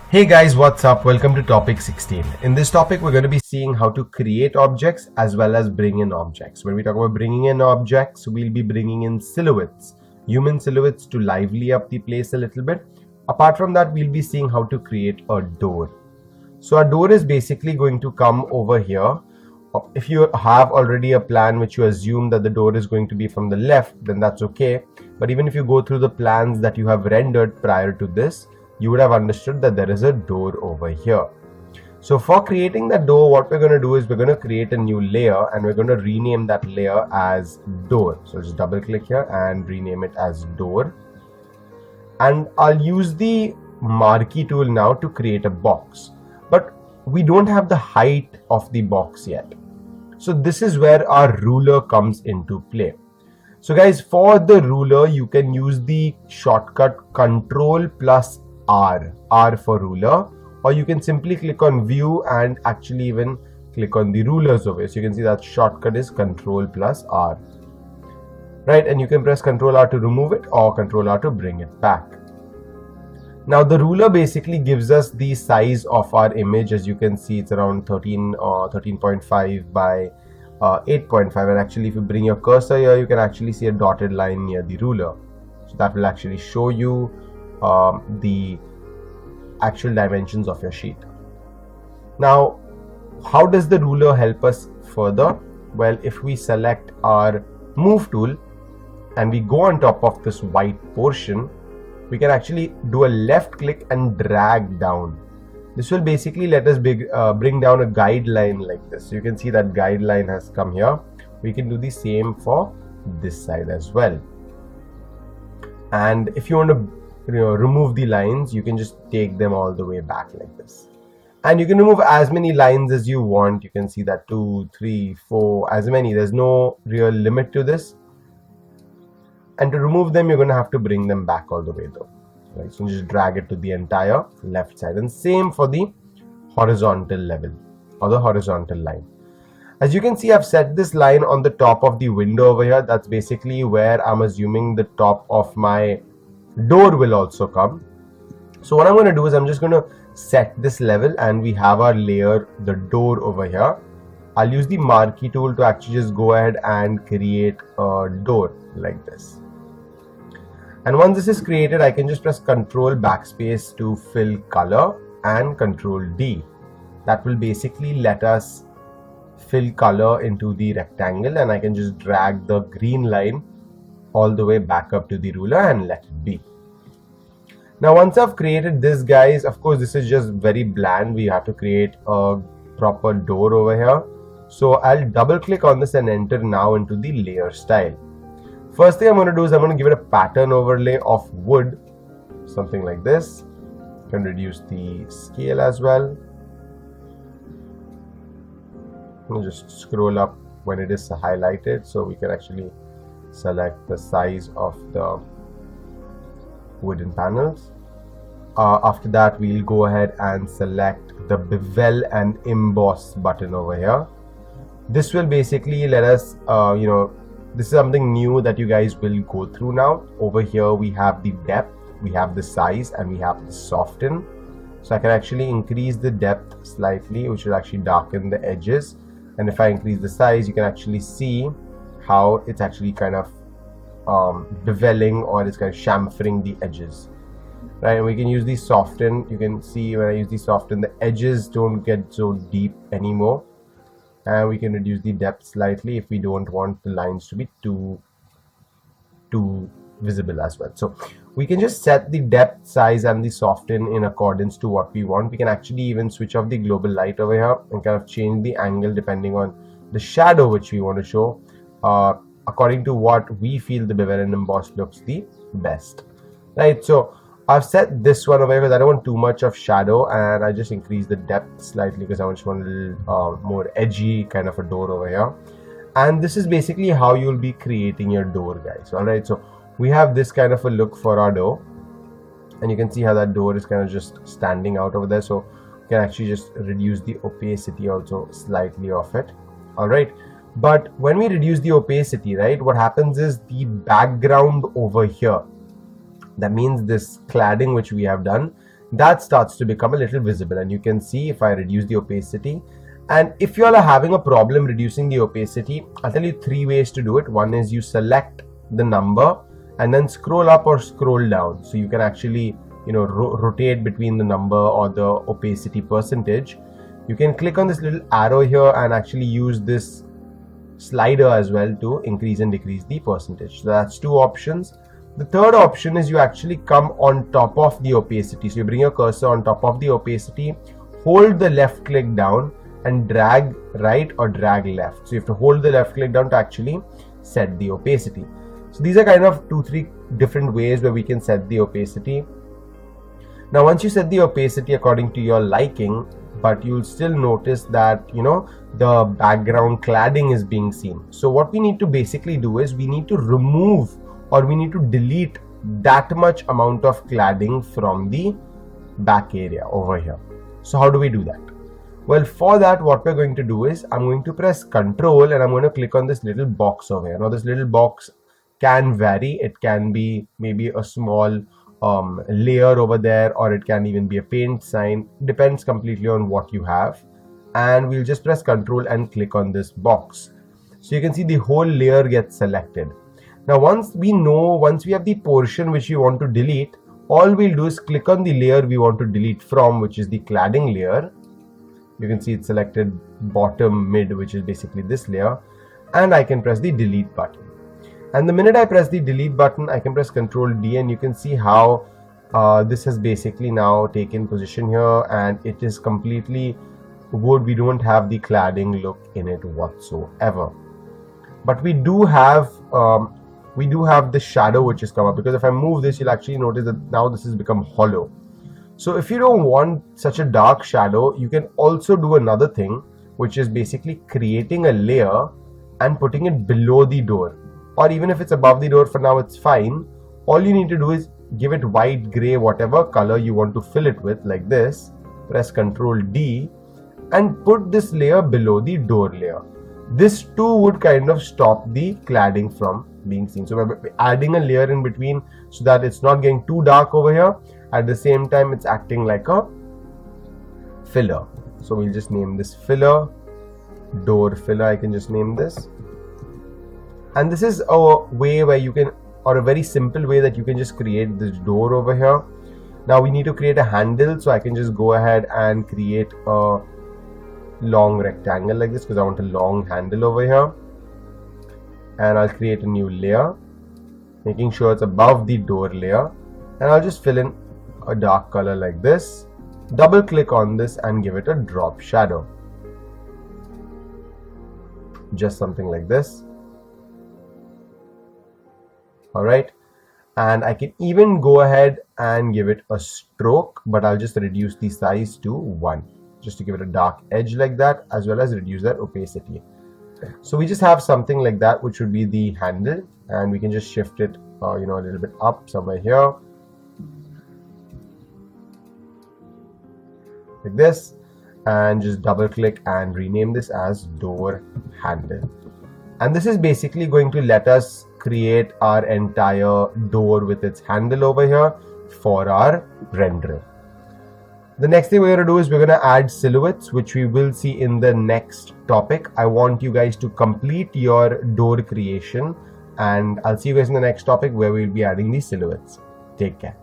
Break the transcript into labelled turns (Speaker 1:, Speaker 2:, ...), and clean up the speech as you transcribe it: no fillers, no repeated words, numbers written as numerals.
Speaker 1: Hey guys, what's up? Welcome to topic 16. In this topic, we're going to be seeing how to create objects as well as bring in objects. When we talk about bringing in objects, we'll be bringing in silhouettes, human silhouettes to lively up the place a little bit. Apart from that, we'll be seeing how to create a door. So a door is basically going to come over here. If you have already a plan which you assume that the door is going to be from the left, then that's okay. But even if you go through the plans that you have rendered prior to this, you would have understood that there is a door over here. So for creating that door, what we're going to do is we're going to create a new layer and we're going to rename that layer as door. So just double click here and rename it as door. And I'll use the marquee tool now to create a box. But we don't have the height of the box yet. So this is where our ruler comes into play. So guys, for the ruler, you can use the shortcut Control plus R for ruler, or you can simply click on view and actually even click on the rulers over here. So you can see that shortcut is Control plus R, right? And you can press Control R to remove it or Control R to bring it back. Now the ruler basically gives us the size of our image. As you can see, it's around 13 or 13.5 by 8.5, and actually if you bring your cursor here, you can actually see a dotted line near the ruler. So that will actually show you the actual dimensions of your sheet. Now, how does the ruler help us further? Well, if we select our move tool and we go on top of this white portion, we can actually do a left click and drag down. This will basically let us bring down a guideline like this. So you can see that guideline has come here. We can do the same for this side as well. And if you want to remove the lines, you can just take them all the way back like this. And you can remove as many lines as you want. You can see that 2, 3, 4, as many. There's no real limit to this. And to remove them, you're going to have to bring them back all the way though. Right? So just drag it to the entire left side. And same for the horizontal level or the horizontal line. As you can see, I've set this line on the top of the window over here. That's basically where I'm assuming the top of my door will also come. So what I'm going to do is I'm just going to set this level and we have our layer, the door over here. I'll use the marquee tool to actually just go ahead and create a door like this. And once this is created, I can just press Control Backspace to fill color and Control D. That will basically let us fill color into the rectangle, and I can just drag the green line all the way back up to the ruler and let it be. Now once I've created this, guys, of course this is just very bland. We have to create a proper door over here. So I'll double click on this and enter now into the layer style. First thing I'm going to do is I'm going to give it a pattern overlay of wood, something like this. You can reduce the scale as well. I'll just scroll up when it is highlighted so we can actually select the size of the wooden panels. After that, we'll go ahead and select the bevel and emboss button over here. This will basically let us this is something new that you guys will go through now. Over here we have the depth, we have the size, and we have the soften. So I can actually increase the depth slightly, which will actually darken the edges. And if I increase the size, you can actually see how it's actually kind of beveling, or it's kind of chamfering the edges, right? And we can use the soften. You can see when I use the soften, the edges don't get so deep anymore. And we can reduce the depth slightly if we don't want the lines to be too visible as well. So we can just set the depth, size, and the soften in accordance to what we want. We can actually even switch off the global light over here and kind of change the angle depending on the shadow which we want to show, according to what we feel the bevel and emboss looks the best, right? So I've set this one away because I don't want too much of shadow, and I just increase the depth slightly because I just want a little more edgy kind of a door over here. And this is basically how you'll be creating your door, guys. All right, so we have this kind of a look for our door, and you can see how that door is kind of just standing out over there. So you can actually just reduce the opacity also slightly of it. All right, but when we reduce the opacity, right, what happens is the background over here, that means this cladding which we have done, that starts to become a little visible. And you can see if I reduce the opacity, and if you all are having a problem reducing the opacity, I'll tell you 3 ways to do it. One is you select the number and then scroll up or scroll down, so you can actually rotate between the number or the opacity percentage. You can click on this little arrow here and actually use this slider as well to increase and decrease the percentage. So that's 2 options. The third option is you actually come on top of the opacity. So you bring your cursor on top of the opacity, hold the left click down and drag right or drag left. So you have to hold the left click down to actually set the opacity. So these are kind of 2-3 different ways where we can set the opacity. Now once you set the opacity according to your liking, but you'll still notice that the background cladding is being seen. So what we need to basically do is we need to remove or we need to delete that much amount of cladding from the back area over here. So how do we do that? Well, for that what we're going to do is I'm going to press Control and I'm going to click on this little box over here. Now this little box can vary. It can be maybe a small layer over there, or it can even be a paint sign. Depends completely on what you have. And we'll just press Control and click on this box. So you can see the whole layer gets selected. Now once we have the portion which we want to delete, all we'll do is click on the layer we want to delete from, which is the cladding layer. You can see it's selected bottom mid, which is basically this layer, and I can press the delete button. And the minute I press the delete button, I can press Control D, and you can see how this has basically now taken position here, and it is completely wood. We don't have the cladding look in it whatsoever. But we do have the shadow which has come up, because if I move this, you'll actually notice that now this has become hollow. So if you don't want such a dark shadow, you can also do another thing, which is basically creating a layer and putting it below the door. Or even if it's above the door, for now it's fine. All you need to do is give it white, gray, whatever color you want to fill it with, like this. Press Control D and put this layer below the door layer. This too would kind of stop the cladding from being seen. So we're adding a layer in between so that it's not getting too dark over here. At the same time, it's acting like a filler. So we'll just name this filler, door filler. I can just name this. And this is a way where you can, or a very simple way that you can just create this door over here. Now we need to create a handle, so I can just go ahead and create a long rectangle like this, because I want a long handle over here. And I'll create a new layer, making sure it's above the door layer, and I'll just fill in a dark color like this. Double click on this and give it a drop shadow, just something like this. Alright, and I can even go ahead and give it a stroke, but I'll just reduce the size to 1, just to give it a dark edge like that, as well as reduce that opacity. So we just have something like that, which would be the handle, and we can just shift it a little bit up somewhere here, like this, and just double click and rename this as door handle. And this is basically going to let us create our entire door with its handle over here for our rendering. The next thing we're going to do is we're going to add silhouettes, which we will see in the next topic. I want you guys to complete your door creation, and I'll see you guys in the next topic where we'll be adding these silhouettes. Take care.